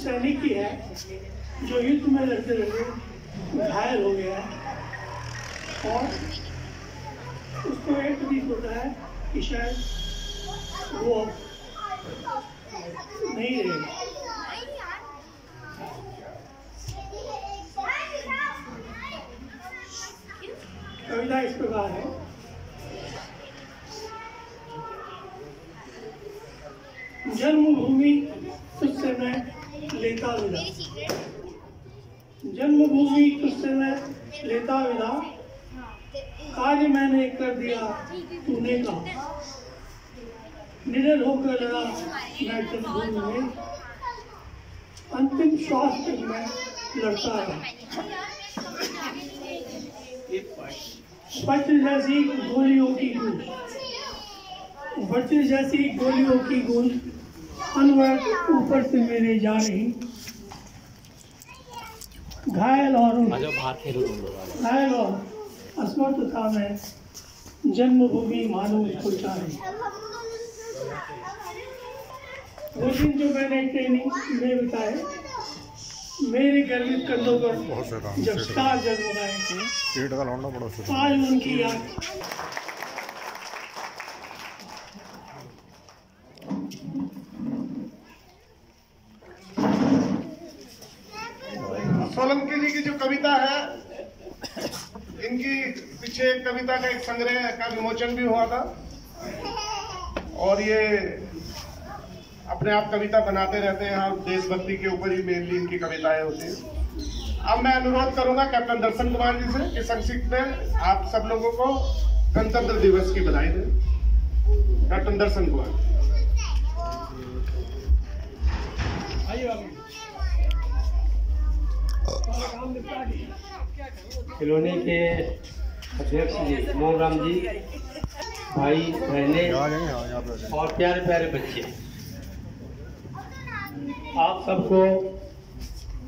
उस सैनिक की है जो युद्ध में लड़ते लड़ते घायल हो गया और उसको एक प्रतीत होता है कि शायद वो नहीं रहेगा। कविता इस प्रकार है। जन्मभूमि तुझसे मैं लेता विदा, जन्मभूमि तुझसे मैं लेता विदा, कार्य मैंने कर दिया तूने कहा, निडर होकर लड़ा मैं जन्मभूमि में, अंतिम श्वास तक मैं लड़ता रहा। वज्र जैसी गोलियों की गूंज, वज्र जैसी गोलियों की गूंज अनवरत ऊपर से मेरे जा रही, घायल और असमर्थ था मैं, जन्मभूमि मानो खुलता रही। वो दिन जो मैंने ट्रेनिंग में बिताए, मेरे गर्वित कंधों पर जब स्टार जगमगाए, आज उनकी याद सोलंकी जी की जो कविता है, इनकी पीछे एक कविता का एक संग्रह का विमोचन भी हुआ था और ये अपने आप कविता बनाते रहते हैं और देशभक्ति के ऊपर ही मेनली इनकी कविताएं होती हैं। अब मैं अनुरोध करूंगा कैप्टन दर्शन कुमार जी से कि संक्षिप्त में आप सब लोगों को गणतंत्र दिवस की बधाई दें। कैप्टन दर्शन कुमार। कॉलोनी के अध्यक्ष जी मोहन राम जी, भाई बहनें और प्यारे प्यारे बच्चे, आप सबको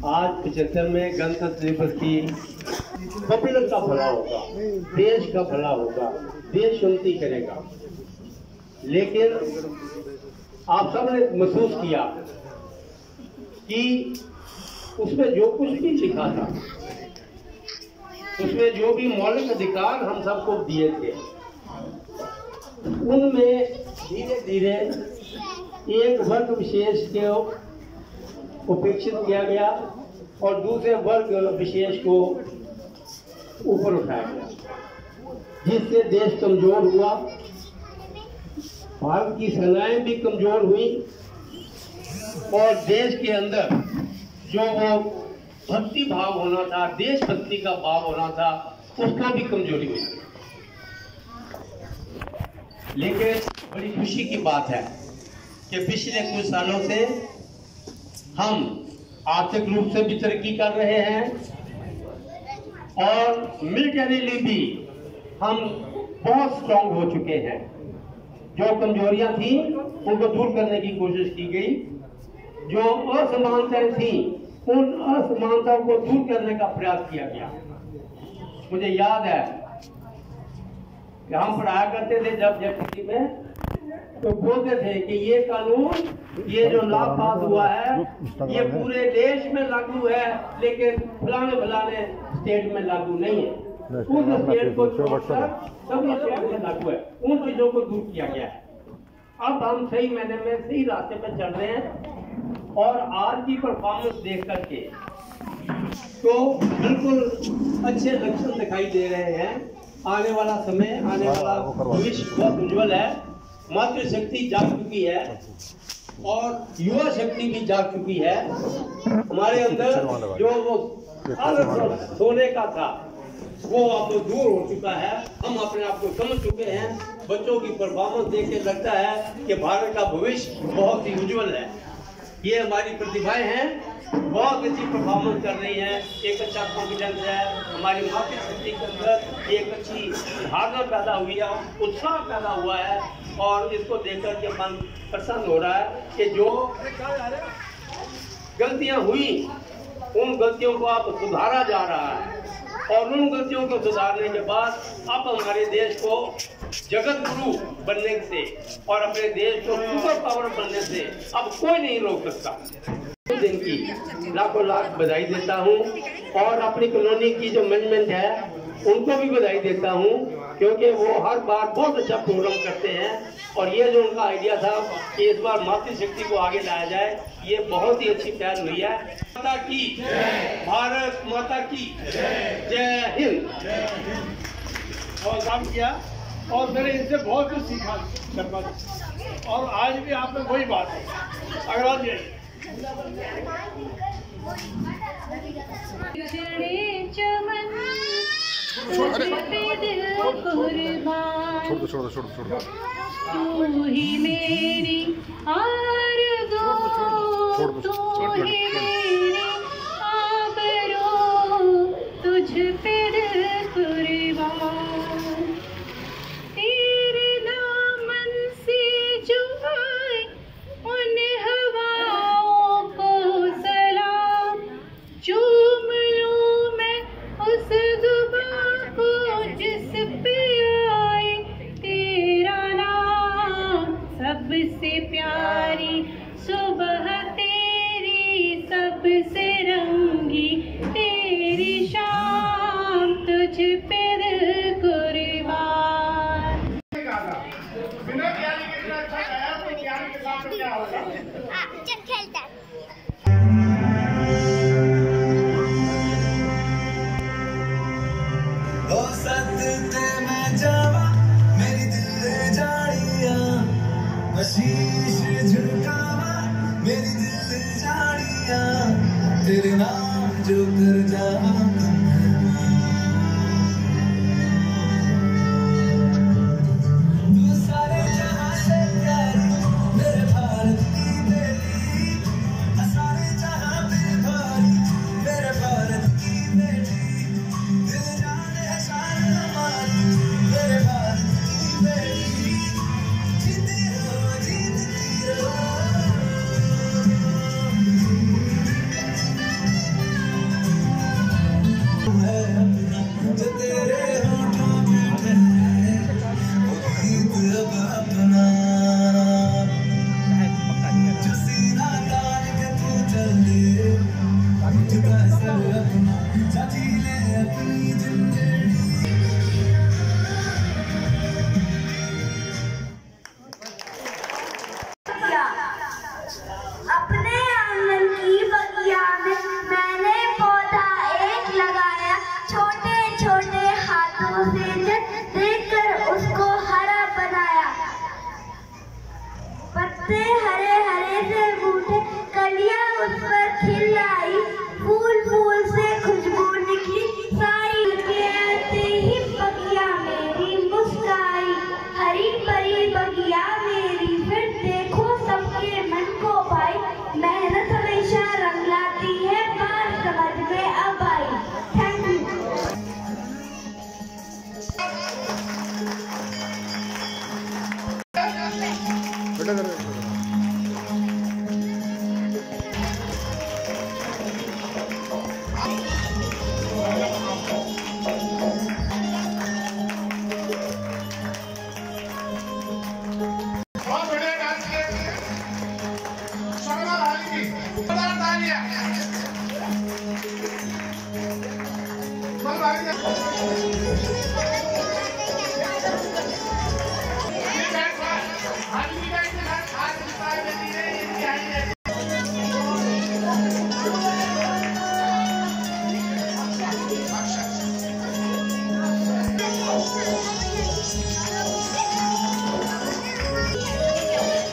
आज 75वें गणतंत्र दिवस की पब्लिक का भला होगा, देश का भला होगा, देश उन्नति करेगा। लेकिन आप सबने महसूस किया कि उसमें जो कुछ भी लिखा था, उसमें जो भी मौलिक अधिकार हम सबको दिए थे, उनमें धीरे धीरे एक वर्ग विशेष को उपेक्षित किया गया और दूसरे वर्ग विशेष को ऊपर उठाया गया, जिससे देश कमजोर हुआ, भारत की सेनाएं भी कमजोर हुई और देश के अंदर जो वो भक्ति भाव होना था, देशभक्ति का भाव होना था, उसका भी कमजोरी हुई। लेकिन बड़ी खुशी की बात है कि पिछले कुछ सालों से हम आर्थिक रूप से भी तरक्की कर रहे हैं और मिलिटरीली भी हम बहुत स्ट्रांग हो चुके हैं। जो कमजोरियां थी उनको दूर करने की कोशिश की गई, जो असमानताएं थी उन असमानताओं को दूर करने का प्रयास किया गया। मुझे याद है कि हम पढ़ाया करते थे जब जेपीटी में, तो बोलते थे कि ये कानून, ये जो लॉ पास हुआ है, ये पूरे देश में लागू है, लेकिन फलाने फलाने स्टेट में लागू नहीं है। उस स्टेट को छोड़कर सभी स्टेट में लागू है। उन चीजों को दूर किया गया है। अब हम सही महीने में सही रास्ते पर चल रहे हैं और आज की परफॉर्मेंस देख करके तो बिल्कुल अच्छे लक्षण दिखाई दे रहे हैं। आने वाला समय, आने वाला भविष्य बहुत उज्जवल है। मातृशक्ति जाग चुकी है और युवा शक्ति भी जाग चुकी है। हमारे अंदर जो वो आलस सोने का था वो अब दूर हो चुका है। हम अपने आप को समझ चुके हैं। बच्चों की परफॉर्मेंस देख के लगता है कि भारत का भविष्य बहुत ही उज्जवल है। ये हमारी प्रतिभाएं हैं, बहुत अच्छी परफॉर्मेंस कर रही हैं। एक अच्छा कॉन्फिडेंस है, हमारी मातृशक्ति के अंदर एक अच्छी धारणा पैदा हुई है, उत्साह पैदा हुआ है और इसको देखकर के मन प्रसन्न हो रहा है कि जो गलतियां हुई उन गलतियों को अब सुधारा जा रहा है और उन गलतियों को सुधारने के बाद अब हमारे देश को जगत गुरु बनने से और अपने देश को सुपर पावर बनने से अब कोई नहीं रोक सकता। दिन की लाखों लाख बधाई देता हूँ और अपनी कॉलोनी की जो मैनेजमेंट है उनको भी बधाई देता हूँ, क्योंकि वो हर बार बहुत अच्छा प्रोग्राम करते हैं। और ये जो उनका आइडिया था कि इस बार मातृशक्ति को आगे लाया जाए, ये बहुत ही अच्छी पहल हुई है। माता की भारत माता की जय हिंद। और काम किया और मैंने इनसे बहुत कुछ सीखा शर्मा जी, और आज भी आप में वही बात है। अगला जी छोड़ दो। तू ही मेरी आरज़ू, तू ही मेरी आबरू, तुझ पे दिल कुर्बान। तेरे दामन से जो आए उन हवाओं को सलाम, चूम लूं मैं उस ज़ुबां को जिस पे आए तेरा नाम। सबसे प्यारी सुबह तेरी, सबसे रंगी तेरी शाम, तुझ पे दिल कुर्बान। बिना ज्ञानी के इतना अच्छा गाया तो ज्ञानी के साथ क्या होगा? चल खेलता है। शीश झुकावा मेरी दिल जाड़िया, तेरे नाम जो कर जावा तू सारे जहां से प्यारी, मेरे भारत की बेटी, सारे जहां पे भारी, मेरे भारत की बेटी, दिल जाने शान हमारी, मेरे भारत की बेटी, जीती रहो जीतती रहो। जो तेरे होठों पे ठहरे वो गीत अब अपना, जो सीना तान के तू चल दे झुका सर अपना, साथी ले अपनी जिंदगी। अपने आंगन की बगिया में मैंने पौधा एक लगाया, छोटे छोटे हाथों से देखकर उसको हरा बनाया। पत्ते हरे हरे से रूठे, कलियां उस पर खिल आई, फूल फूल से खुशबू निकली सारी, के आते ही बगिया मेरी मुस्काई। हरी भरी बगिया मेरी फिर देखो सबके मन को भाई, मेहनत हमेशा रंग लाती है, बात समझ में अब आई। Thank you. बहुत बढ़िया डांस किया शर्मा भाई की, जोरदार तालियां। शर्मा भाई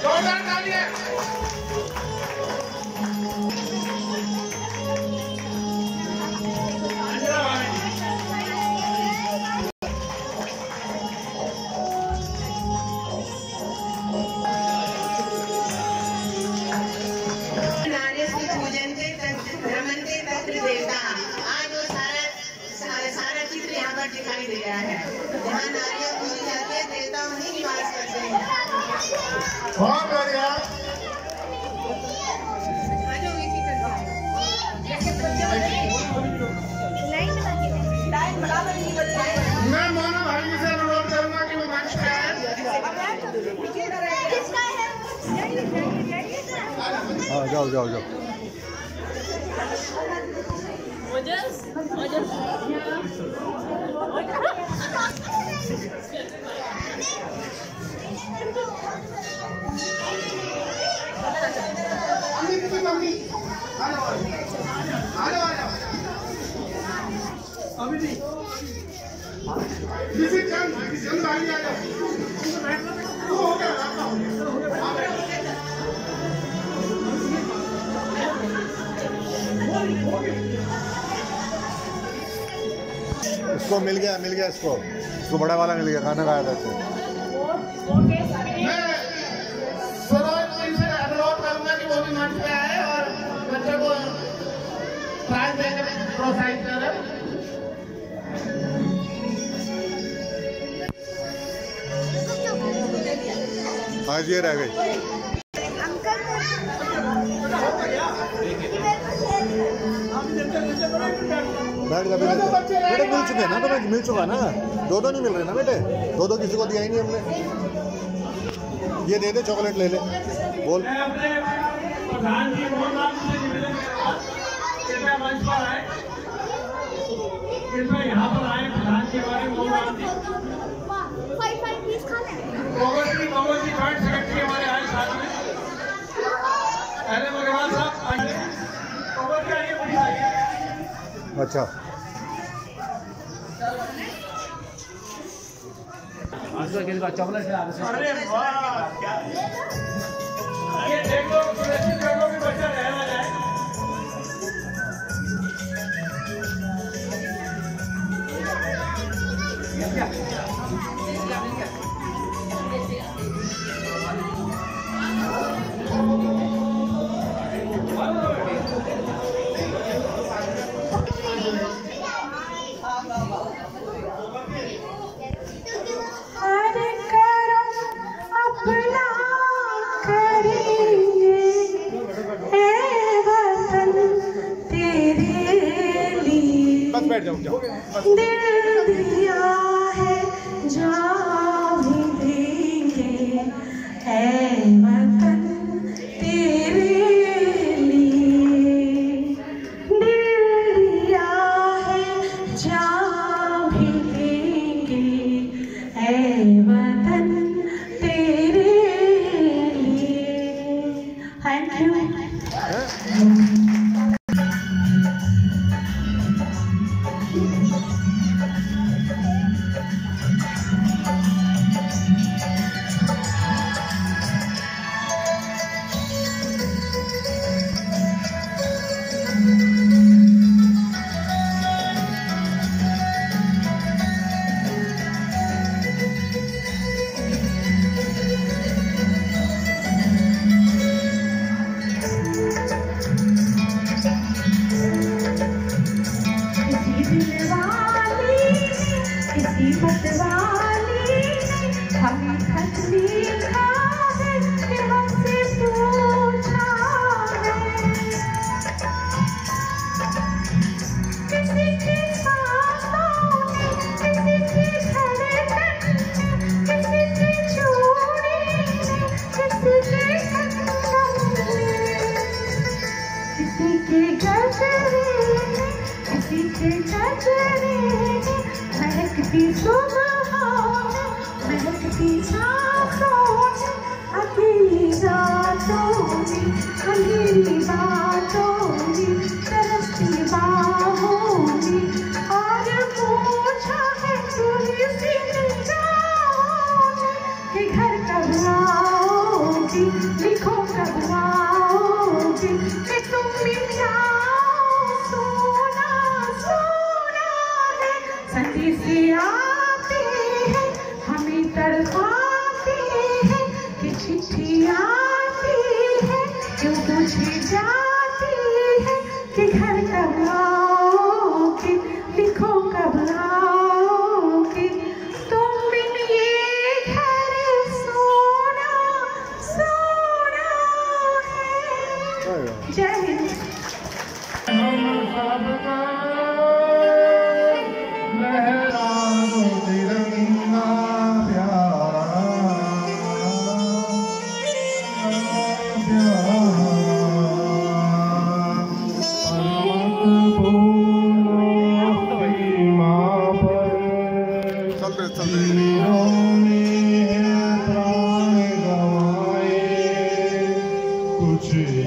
जोरदार तालियां। पूजन के भ्रमण के तत्व देवता, आज वो सारा चित्र यहाँ पर दिखाई दे रहा है। जहाँ नारियल पूजी जाती है, देवता वहीं निवास करते हैं। बहुत बढ़िया। मैं मोना भाई से अनुरोध करूंगा कि वो मंच पे आए। हाँ जाओ। इसको मिल गया इसको बड़ा वाला मिल गया, खाना खाया था इसको। मैं स्वराज जी से अनुरोध करूंगा कि वो भी मंच पे आए और बच्चों को प्राइज देकर प्रोत्साहित करें। आज ये रह गई। बैठ जा बेटे, मिल चुके हैं ना, तुम्हें मिल चुका ना, दो नहीं मिल रहे ना बेटे, दो किसी को दिया ही नहीं हमने। ये दे दे, चॉकलेट ले ले, बोल। प्रधान जी यहाँ पर आए, प्रधान जी हमारे जॉइंट सेक्रेटरी हमारे आए साथ में, अग्रवाल साहब। अच्छा, चॉकलेट है। अरे वाह, ये देखो सुरक्षित जगहों में बच्चा रहना जाए। बस बैठ जाओ, जाओ। दिल दिया है जान देंगे है वतन तेरे लिए, दिल दिया है जान भी देंगे है वतन तेरे लिए। Thank you.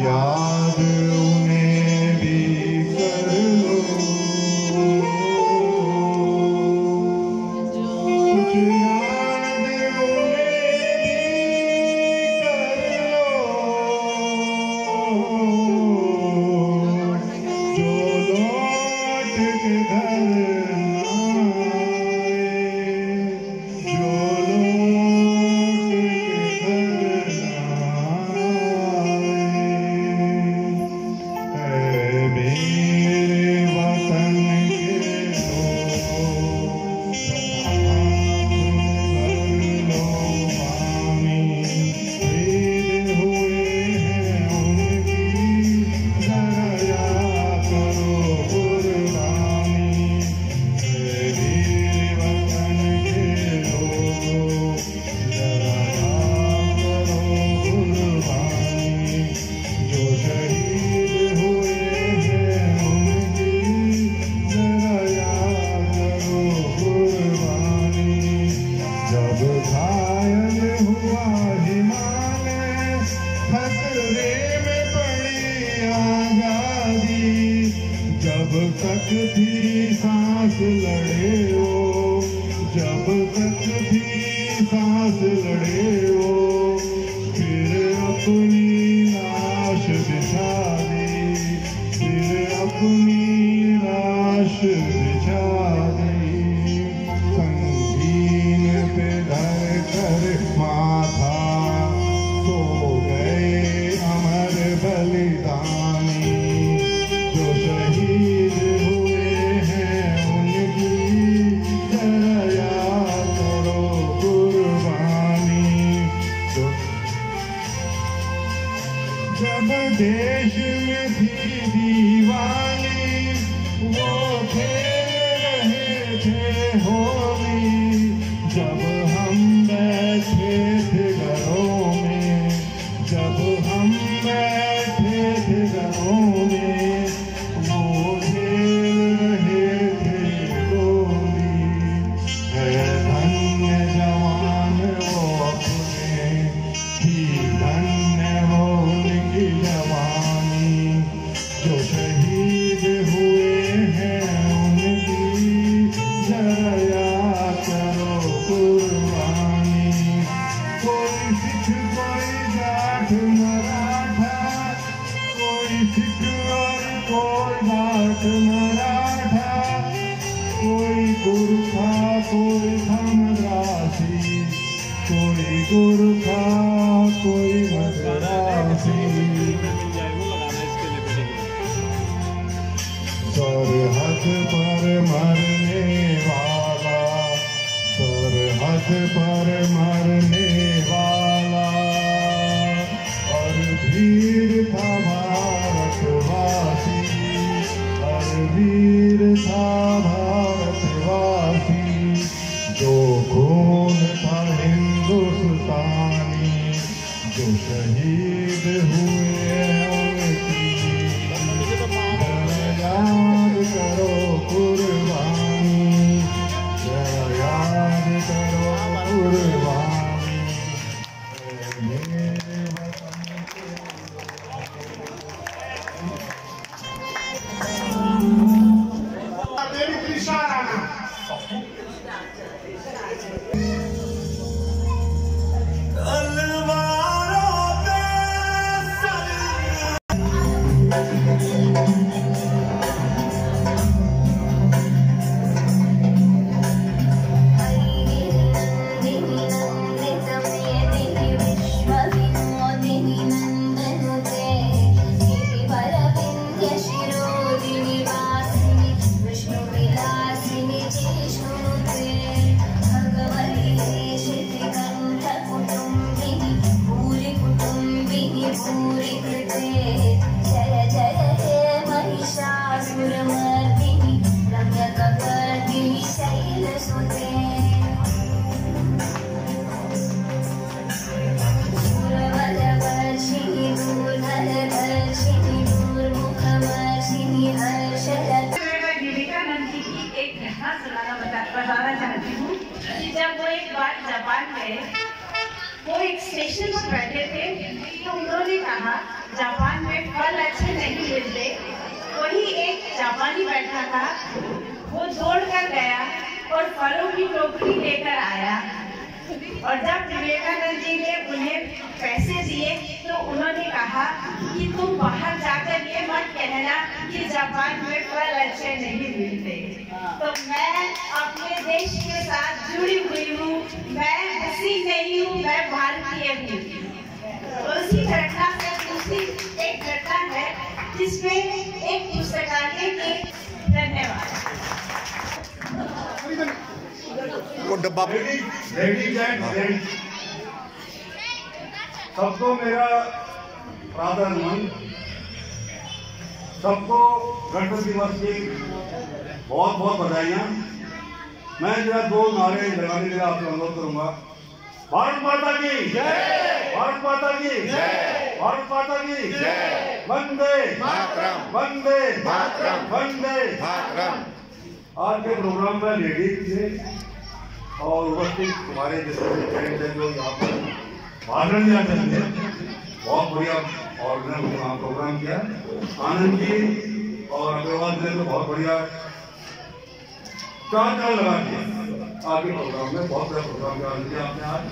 याद उन्हें भी कर लो, कुछ याद उन्हें भी कर लो, जो लौट के घर जब तक भी सांस लड़े हो, जब तक भी सांस लड़े हो, फिर अपनी लाश बिछा दी, फिर अपनी लाश बिछा दी। संगीन पे धर कर माथा सो गए अमर बलिदानी, जो शहीद हुए हैं उनकी जरा याद करो कुर्बानी। जब देश में थी दीवानी वो खेल रहे थे होली, जब हम बैठे थे घरों में, जब हम बैठे थे घरों में, वो खेल रहे थे होली। है धन्य जवान वो अपने की, धन्य वो उनकी जवानी, जो शहीद हुए हैं उनकी जरा याद करो कुर्बानी। कोई सिख कोई जाट मराठा, कोई सिख और कोई जाट मराठा, कोई गुरखा कोई था मद्रासी, कोई गुरखा कोई मद्रासी। सरहद पर मरने वाला, सरहद पर मरने वाला, और वीर था भारतवासी, और वीर था भारतवासी, जो खून था हिंदुस्तानी, जो शहीद हुए उनकी याद करो कुर्बानी, याद करो कुर्बानी। मेरे वतन के देवी त्रिशाला बताना चाहती हूँ कि जब वो एक बार जापान गए, वो एक स्टेशन पर बैठे थे तो उन्होंने कहा जापान में फल अच्छे नहीं मिलते, वही एक जापानी बैठा था, वो दौड़ कर गया और फलों की टोकरी लेकर आया। और जब विवेकानंद जी ने उन्हें पैसे दिए तो उन्होंने कहा कि तुम बाहर जाकर ये मत कहना कि जापान में फल अच्छे नहीं मिलते। तो मैं अपने देश के साथ जुड़ी हुई हूँ, मैं ऐसी नहीं हूँ, मैं भारतीय हूँ। उसी घटना से दूसरी एक घटना है जिसमें एक पुस्तकालय के धन्यवाद वो डब्बा लेडीज एंड जेंट्स, सबको मेरा प्रातः नमन। सबको गणतंत्र दिवस की बहुत बहुत बधाइयाँ। मैं जरा 2 नारे लगाने के लिए आपसे अनुरोध करूंगा। भारत माता की जय, भारत माता की जय, भारत माता की जय, वंदे मातरम, वंदे मातरम, वंदे मातरम। आज के प्रोग्राम में लेडीज थे और उपस्थित हमारे जितने जो यहाँ पर भाषण दिया करते बहुत बढ़िया और वहाँ प्रोग्राम किया। आनंद जी और अग्रवाल जी ने बहुत बढ़िया चार लगा दिया आगे प्रोग्राम में, बहुत बड़ा प्रोग्राम का आनंद किया आपने आज।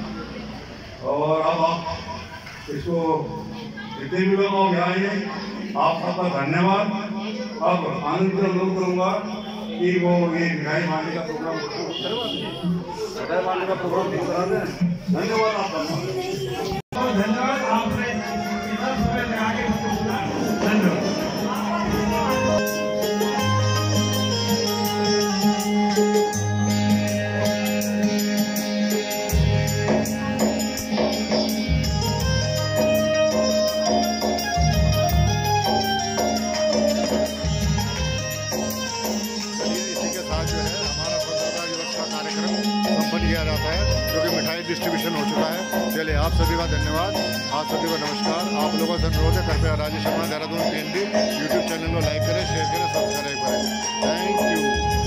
और अब आप इसको जितने भी लोग आप यहाँ आए आप सबका धन्यवाद। अब आनंद से अनुरोध करूँगा कि वो ये मिठाई बांटने का प्रोग्राम मिठाई बांटने का प्रोग्राम करा दें। धन्यवाद आपका, धन्यवाद आपने इतना समय में आगे धन्यवाद। किया जाता है क्योंकि मिठाई डिस्ट्रीब्यूशन हो चुका है। चलिए आप सभी का धन्यवाद, आप सभी को नमस्कार। आप लोगों से अनुरोध है कृपया Rajesh Sharma Dehradun PND YouTube channel को लाइक करें, शेयर करें, सब्सक्राइब करें। Thank you.